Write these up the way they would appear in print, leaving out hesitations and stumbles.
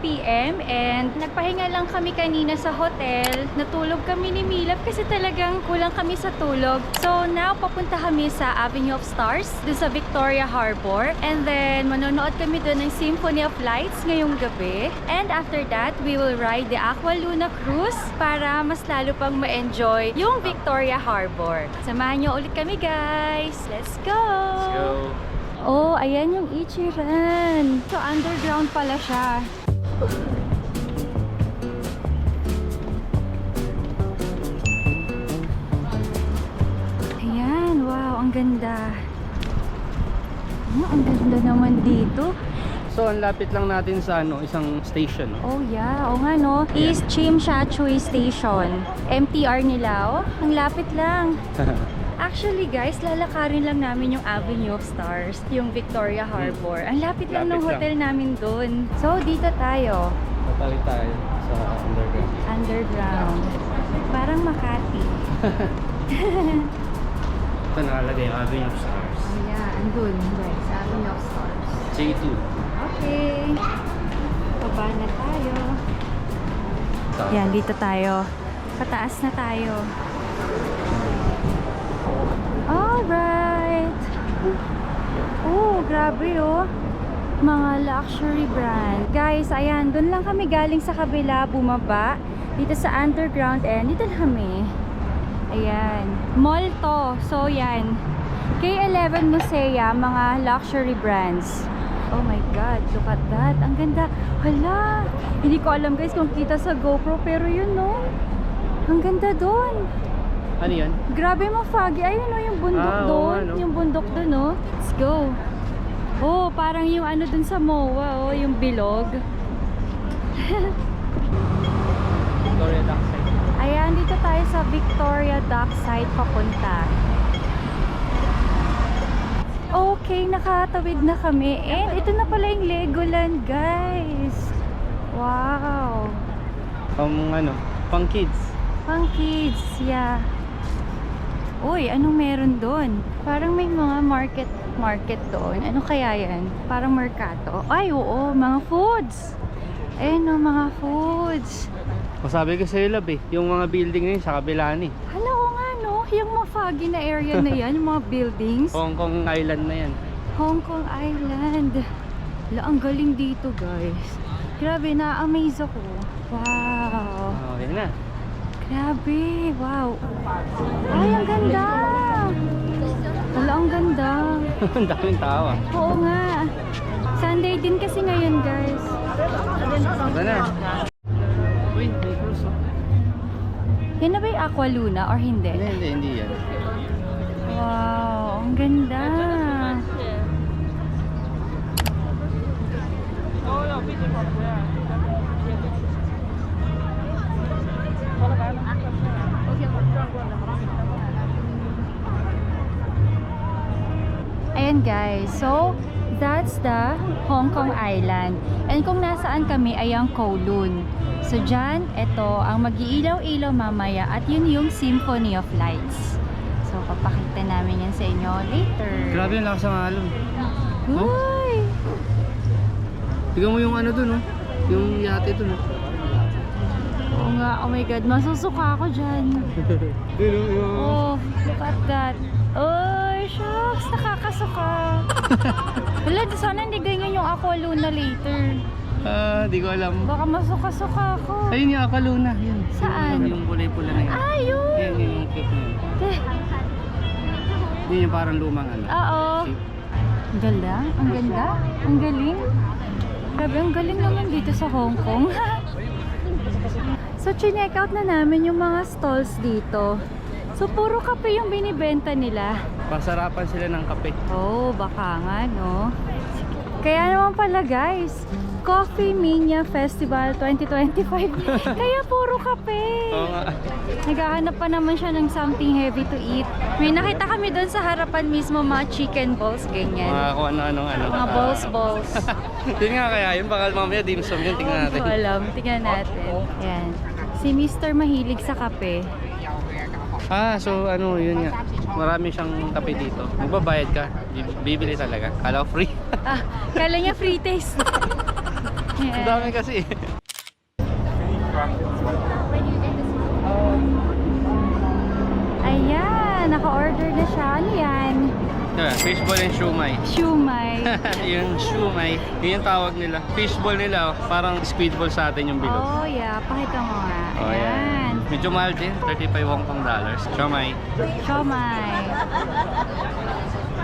PM and nagpahinga lang kami kanina sa hotel. Natulog kami ni Milap kasi talagang kulang kami sa tulog. So now, papunta kami sa Avenue of Stars, doon sa Victoria Harbor. And then, manonood kami doon ng Symphony of Lights ngayong gabi. And after that, we will ride the Aqua Luna Cruise para mas lalo pang ma-enjoy yung Victoria Harbor. Samahan nyo ulit kami, guys! Let's go! Let's go. Oh, ayan yung Ichiran. So, underground pala siya. Ayan, wow, ang ganda. Ang ganda naman dito. So, ang lapit lang natin sa isang station. Oh, yeah. Oo nga, no? East Chim Sha Tsui Station. MTR nila, oh. Ang lapit lang. Actually guys, lalakarin lang namin yung Avenue of Stars, yung Victoria Harbor. Ang lapit lang ng hotel namin doon. So, dito tayo. Tatawid tayo sa underground. Underground. Parang Makati. Ito nakalagay yung Avenue of Stars. Oh yeah, andun guys, Avenue of Stars. J2. Okay. Baba na tayo. Yan, dito tayo. Pataas na tayo. Alright. Oh, grabe oh. Mga luxury brand. Guys, ayan, doon lang kami galing sa kabila, bumaba. Dito sa underground and dito kami. Ayan. Mall to. So, yan. K11 Musea, mga luxury brands. Oh my God, look at that. Ang ganda. Hala. Hindi ko alam guys kung kita sa GoPro, pero yun no. Ang ganda doon. Ano yan? Grabe mo, foggy. Ayun o, yung bundok doon. no? Yung bundok doon, oh. Let's go. Oh, parang yung ano dun sa MOA, oh, yung bilog. Victoria Dockside. Ayan, dito tayo sa Victoria Dockside papunta. Okay, nakatawid na kami. And ito na pala yung Legoland, guys. Wow. Pang kids. Pang kids, yeah. Uy, anong meron doon? Parang may mga market doon. Ano kaya yan? Parang merkato. Ay, oo, mga foods. Ayun o, mga foods. Masabi ko sa'yo, love eh. Yung mga building na yun sa kabila ni. Hala, oo nga no. Yung mga foggy na area na yan, yung mga buildings. Hong Kong Island na yan. Hong Kong Island. Hala, ang galing dito guys. Grabe, na-amaze ako. Wow. Oh, yan na. Grabe, wow. Ay, ang ganda. Hala, ang ganda. Ang daming tao ah. Oo nga. Sunday din kasi ngayon, guys. Ito na. Uy, may cruise oh. Yan na ba yung Aqua Luna or hindi? Hindi yan. Wow, ang ganda. Ayan guys, so that's the Hong Kong Island. And kung nasaan kami ay ang Kowloon. So dyan, ito ang mag-iilaw-ilaw mamaya at yun yung Symphony of Lights. So papakita namin yan sa inyo later. Grabe yung lakas ng alon. Uy! Tignan mo yung ano dun oh. Yung yate dun oh. Oo nga, oh my God, masusuka ako dyan. Oh, look at that. Uy, shucks, nakakasuka. Wala, sana hindi ganyan yung Aqua Luna later. Di ko alam. Baka masuka-suka ako. Ayun yung Aqua Luna. Yun. Saan? Yung kulay-pula na yun. Ayun! Yun yung cake na yun. Eh, Yun yung parang lumang ano. oo. Ang ganda, ang ganda, ang galing. Grabe, ang galing naman dito sa Hong Kong. So, chinek out na namin yung mga stalls dito. So, puro kape yung binibenta nila. Pasarapan sila ng kape. Oh, baka nga, no? Kaya naman pala, guys, Coffee Mania Festival 2025. Kaya puro kape. Oo nga. Naghahanap pa naman siya ng something heavy to eat. May nakita kami doon sa harapan mismo, mga chicken balls, ganyan. Mga kung ano. Mga balls. Yun nga kaya, yun baka mamaya dim sum yun, tingnan Hindi natin. ko alam. Tingnan natin. Yan. Si Mr. mahilig sa kape. So ano, yun nga. Marami siyang kape dito. Magbabayad ka, bibili talaga. Kala ko free. Kala niya free taste. Ang dami kasi. Ayan, naka-order na siya. Ano yan? Fishball and shumai. Shumai. Yung shumai, yun yung tawag nila. Fishball nila, parang squid ball sa atin yung bilog. Oh, yeah. Pakita mo nga. Oh, Ayan. Medyo mahal din, 35 Hong Kong dollars. Shumai. Shumai.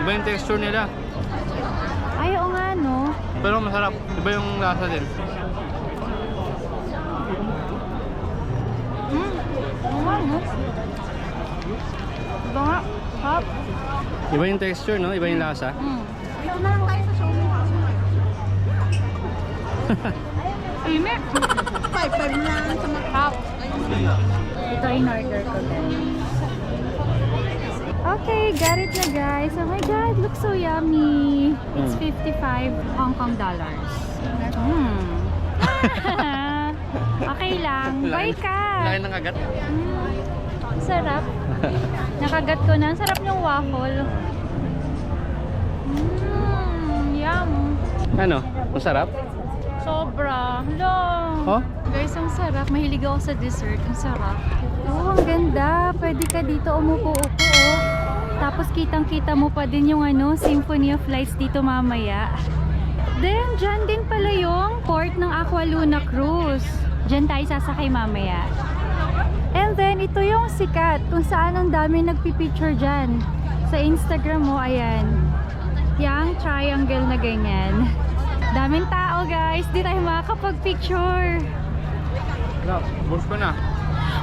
Iba yung texture nila, Ay, oo nga, no? pero masarap. Iba yung lasa din. Oo nga, no? Iba nga. Hop. Iba yung texture, no? Iba yung lasa. Dito na lang tayo sa Shumai. Init. 5 lang sa Hop. Ito in order ko din. Okay, got it na guys. Oh my god, looks so yummy. It's 55 Hong Kong dollars. Okay lang. Buy ka. Laki ng agat. Sarap. Nakagat ko na. Ang sarap ng waffle. Yum. Ano? Masarap? Sobra. Hello. Oh? Guys, ang sarap. Mahilig ako sa dessert. Ang sarap. Oh, ang ganda. Pwede ka dito umupo-upo. Oh. Tapos kitang-kita mo pa din yung Symphony of Lights dito mamaya. Then, dyan din pala yung port ng Aqua Luna Cruise. Dyan tayo sasakay mamaya. And then, ito yung sikat. Kung saan ang dami nagpipicture dyan. Sa Instagram mo, ayan. Yang triangle na ganyan. Daming tao guys. Di tayo makakapag-picture. Wala, boss ko na.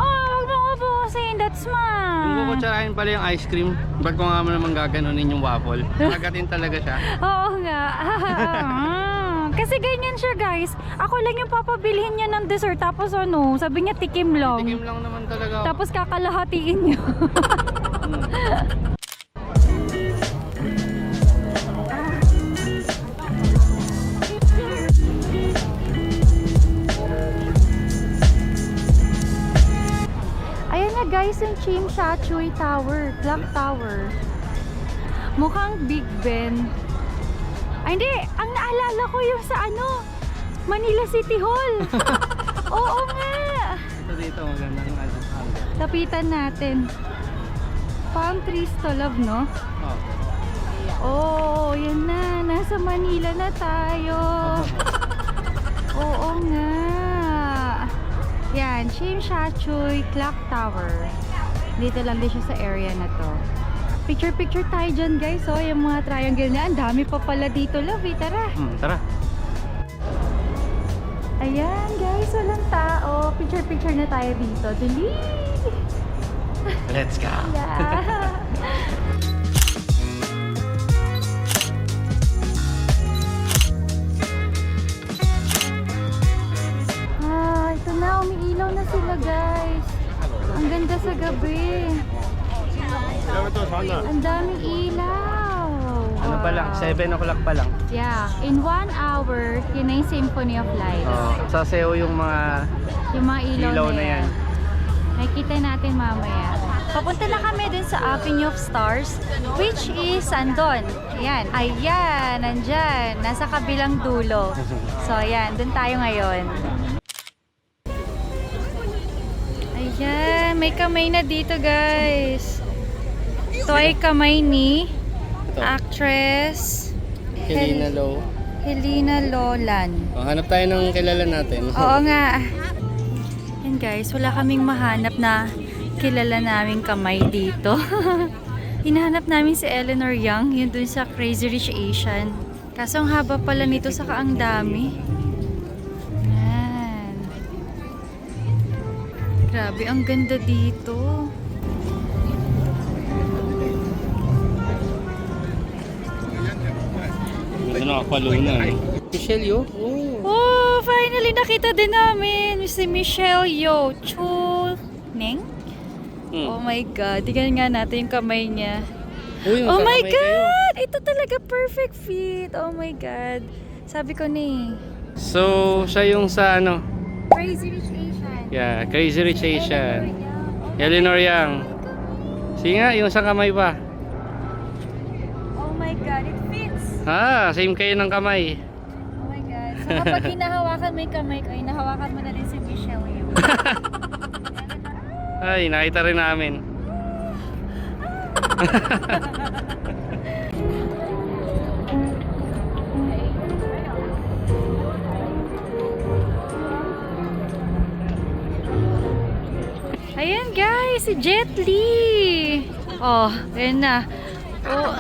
Oh, huwag mo ubusin. That's Kung mine. kukutsarahin pala yung ice cream, ba't ko nga mo naman gaganunin yung waffle? Nagatin talaga siya. Oo nga. Kasi ganyan siya guys. Ako lang yung papabilhin niya ng dessert. Tapos sabi niya tikim lang. Tikim lang naman talaga ako. Tapos kakalahatiin niyo. Ayan na guys, yung Chim Sha Tsui Tower, Clock Tower. Mukhang Big Ben. Ay hindi, ang naalala ko yung sa Manila City Hall. Oo nga. Ito dito, maganda yung ano. Lapitan natin. Palm trees to love, no? Oh. Oh, yan na. Nasa Manila na tayo. Oo nga. Yan, Chim Sha Tsui Clock Tower. Dito lang din siya sa area na to. Picture-picture tayo dyan guys. Oh, yung mga triangle na. Ang dami pa pala dito, love. Tara. Tara. Ayan guys, walang tao. Picture-picture na tayo dito. Dali! Let's go. Yeah. Ito na, umiilaw na sila guys. Ang ganda sa gabi. Ang daming ilaw. Ano pa lang, 7 o'clock pa lang. Yeah, in 1 hour, yun na yung Symphony of Lights. Sa Seo yung mga Yung mga ilaw, na yan. Nakikita natin mamaya. Papunta na kami din sa Avenue of Stars, which is andon. Ayan. Ayan, nandyan. Nasa kabilang dulo. So, ayan. Dun tayo ngayon. Ayan. May kamay na dito, guys. Ito ay kamay ni actress Helena Low. Helena Lolan. Hanap tayo ng kilala natin. Oo nga. Yan guys, wala kaming mahanap na kilala naming kamay dito. Hinahanap namin si Eleanor Young, yun dun sa Crazy Rich Asian. Kaso ang haba pala nito, saka ang dami. Yan. Grabe, ang ganda dito. Ito na Aqualuna. Michelle Yeoh? Oh, finally nakita din namin si Michelle Yeoh. Chu Neng? Oh my God, tingnan nga natin yung kamay niya. Uy, Oh my magkakamay kayo. God! Ito talaga perfect fit. Oh my God. Sabi ko ni. So, siya yung sa Crazy Rich Asian. Yeah, Crazy Rich Asian. Eleanor Young. Sige nga, yung sa kamay pa. Oh my God, it fits. Same kayo ng kamay. Oh my God. So kapag hinahawakan hawakan mo yung kamay ko, ay nahawakan mo na rin si Michelle yun. Ay, nakita rin namin. Ayan guys, si Jet Li. Oh, ayan na. Oh.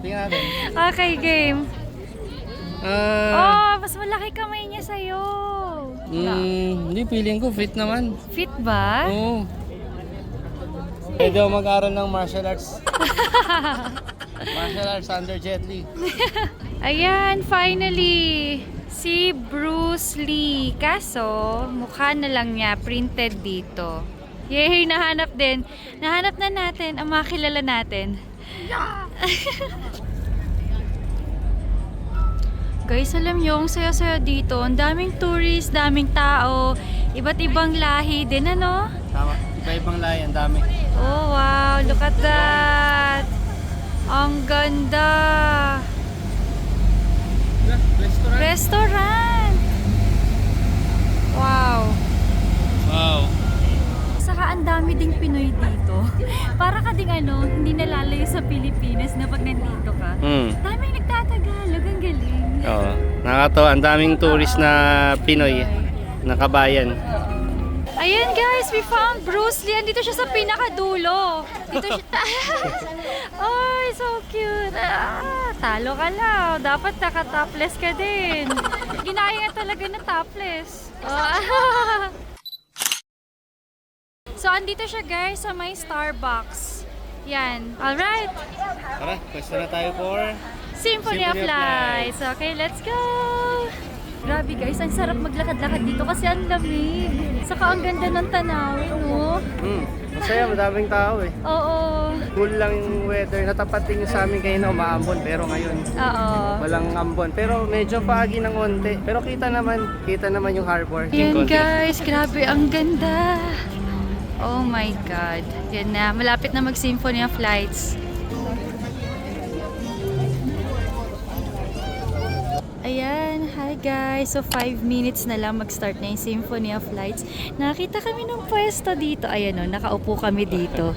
Tingnan natin. Okay, game. Oh, mas malaki kamay niya sa'yo. Hindi, feeling ko fit naman. Fit ba? Oo. Pwede ako mag-aral ng martial arts. Martial arts under Jet Li. Ayan, finally. Si Bruce Lee. Kaso, mukha na lang niya printed dito. Yay, nahanap din. Nahanap na natin ang mga kilala natin. Guys, alam nyo, ang saya-saya dito. Ang daming tourist, daming tao. Iba't ibang lahi din, ano? Tama. Iba-ibang lahi, ang dami. Oh, wow. Look at that. Ang ganda. Restaurant. Restaurant. Wow. Wow. Saka ang dami ding Pinoy dito. Para ka ding ano, hindi nalalayo sa Pilipinas na pag nandito ka. Daming nagtatagalog, ang galing. Oo. Nakakatawa, ang daming tourist na Pinoy na kabayan. Ayan guys, we found Bruce Lee. Andito siya sa pinakadulo. Dito siya. Ay, so cute. Ah, talo ka lang. Dapat naka-topless ka din. Ginaya nga talaga na topless. Oh. So, andito siya guys sa may Starbucks. Yan. Alright. Tara, pwesto na tayo for Symphony of Symphony of Lights. Okay, let's go! Grabe guys, ang sarap maglakad-lakad dito kasi ang lamig. Saka ang ganda ng tanawin, no? Masaya, madaming tao eh. Oo. Cool lang yung weather. Natapat din yung sa amin kayo na umaambon. Pero ngayon, Oo. walang ambon. Pero medyo paagi ng onte. Pero kita naman yung harbor. Yan guys, grabe ang ganda. Oh my God. Yan na, malapit na mag-Symphony of Lights. Ayan, hi guys. So 5 minutes na lang mag-start na yung Symphony of Lights. Nakita kami ng pwesto dito. Ayan o, nakaupo kami dito.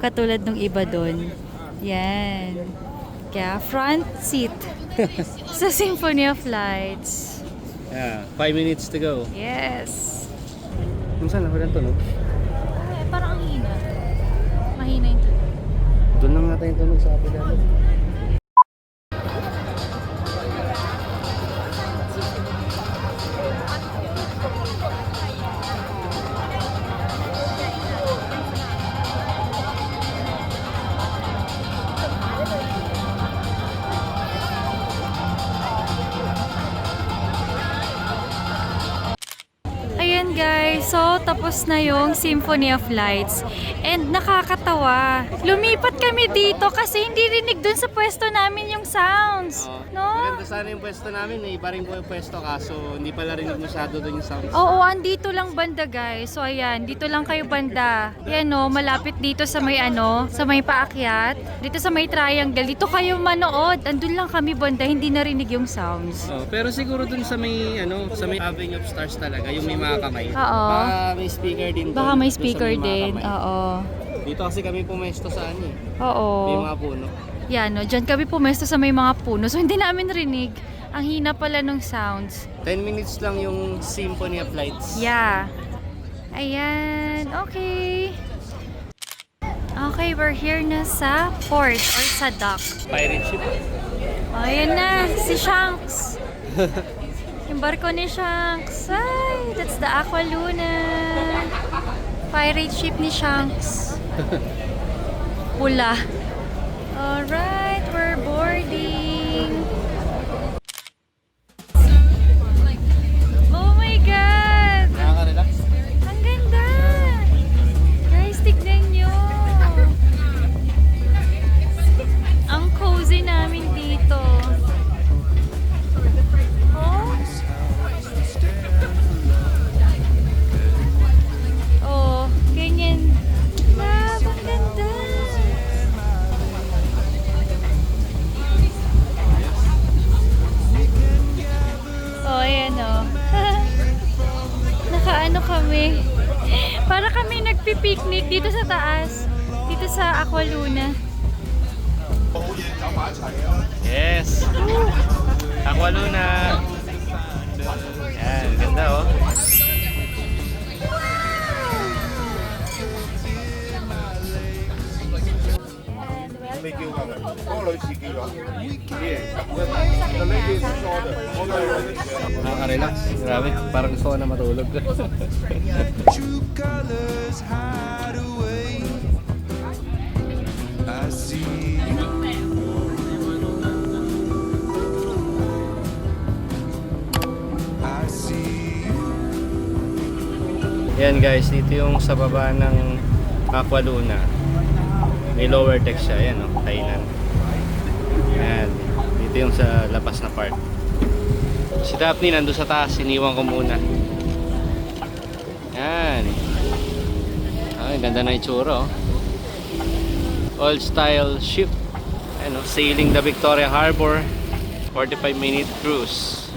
Katulad ng iba doon. Yan. Kaya front seat sa Symphony of Lights. Yeah, 5 minutes to go. Yes. Kung saan ako tunog? Ay, parang ang hina. Mahina yung tunog. Doon lang natin yung tunog sa kapila. Ayan guys, so tapos na yung Symphony of Lights and nakakatawa. Lumipat kami dito kasi hindi rinig dun sa pwesto namin yung sounds. No? Maganda sana yung pwesto namin. Iba rin po yung pwesto kaso hindi pala rin masyado doon yung sounds. Oo, andito lang banda guys. So ayan, dito lang kayo banda. Yan no, malapit dito sa may ano, sa may paakyat. Dito sa may triangle. Dito kayo manood. Andun lang kami banda, hindi narinig yung sounds. Oh, pero siguro dun sa may sa may Avenue of Stars talaga, yung may mga kamay. Oo. Baka may speaker din doon. Baka may Dun sa speaker mga din. kamay. Oo. Dito kasi kami pumesto sa ano eh. Oo. May mga puno. Yan, no? Diyan kami pumesto sa may mga puno. So, hindi namin rinig. Ang hina pala ng sounds. 10 minutes lang yung Symphony of Lights. Yeah. Ayan. Okay. Okay, we're here na sa port or sa dock. Pirate ship. Ayan na, si Shanks. Yung barko ni Shanks. Ay, that's the Aqua Luna. Pirate ship ni Shanks. Pula. Alright, we're boarding. Oh my God! Nakaka-relax. Ang ganda! Guys, tignan nyo! Ang cozy namin dito. Oh! Oh, ganyan. Love, ang ganda! kami nagpi-picnic dito sa taas. Dito sa Aqualuna. Yes! Aqualuna! Yan, ganda oh. Nakaka-relax. Grabe, parang gusto ko na matulog. True colors hide away. I see you. I see you. Yan guys, dito yung sa baba ng Aqualuna. May lower deck siya, yan oh, kainan. Yan, dito yung sa labas na part. Si Daphne nandun sa taas, iniwan ko muna. Yan. Ay, ganda na itsura oh. Old style ship. Ayan oh, sailing the Victoria Harbor. 45-minute cruise.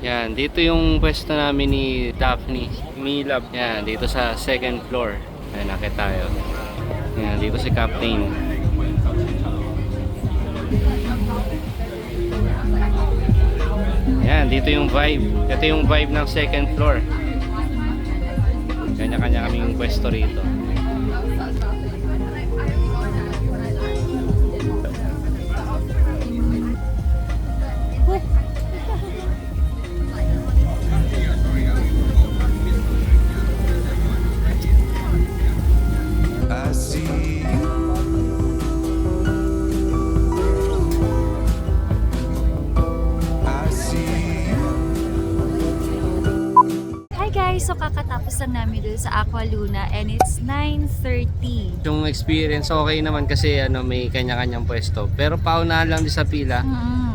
Yan, dito yung pwesto namin ni Daphne, Milab. Yan, dito sa second floor. Ayan, nakita tayo. Yan, dito si Captain. Yan, dito yung vibe. Ito yung vibe ng second floor. Kanya-kanya kaming pwesto rito. I see you. I see you. Hi guys! So kakatapos lang namin dun sa Aqualuna and it's 9:30. Yung experience okay naman kasi ano, may kanya-kanyang pwesto. Pero paunahan lang din sa pila.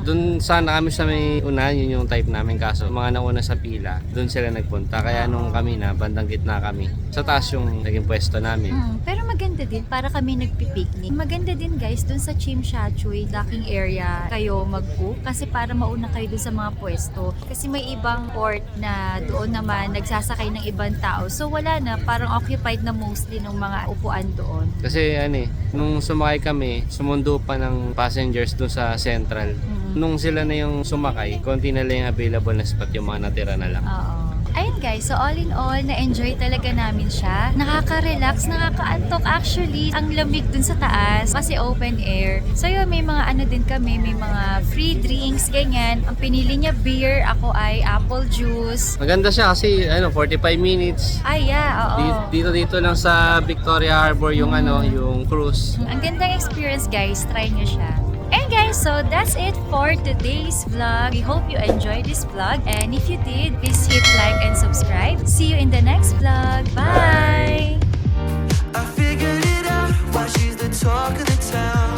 Doon sana kami sa may unahan, yun yung type namin. Kaso mga nauna sa pila, doon sila nagpunta. Kaya nung kami na, bandang gitna kami. Sa taas yung naging pwesto namin. Pero maganda din para kami nagpi-picnic. Maganda din guys dun sa Chimshachoy docking area kayo mag-book kasi para mauna kayo dun sa mga pwesto. Kasi may ibang port na doon naman nagsasakay ng ibang tao. So wala na, parang occupied na mostly ng mga upuan doon. Kasi ano eh, nung sumakay kami, sumundo pa ng passengers doon sa Central. Nung sila na yung sumakay, konti na lang yung available na spot, yung mga natira na lang. Oo. Ayun guys, so all in all, na-enjoy talaga namin siya. Nakaka-relax, nakaka-antok actually. Ang lamig dun sa taas kasi open air. So yun, may mga ano din kami, may mga free drinks, ganyan. Ang pinili niya beer, ako ay apple juice. Maganda siya kasi ano, 45 minutes. Ay, yeah, oo. Dito lang sa Victoria Harbor yung ano, yung cruise. Ang gandang experience guys, try nyo siya. And guys, so that's it for today's vlog. We hope you enjoyed this vlog. And if you did, please hit like and subscribe. See you in the next vlog. Bye! I figured it out. Why she's the talk of the town.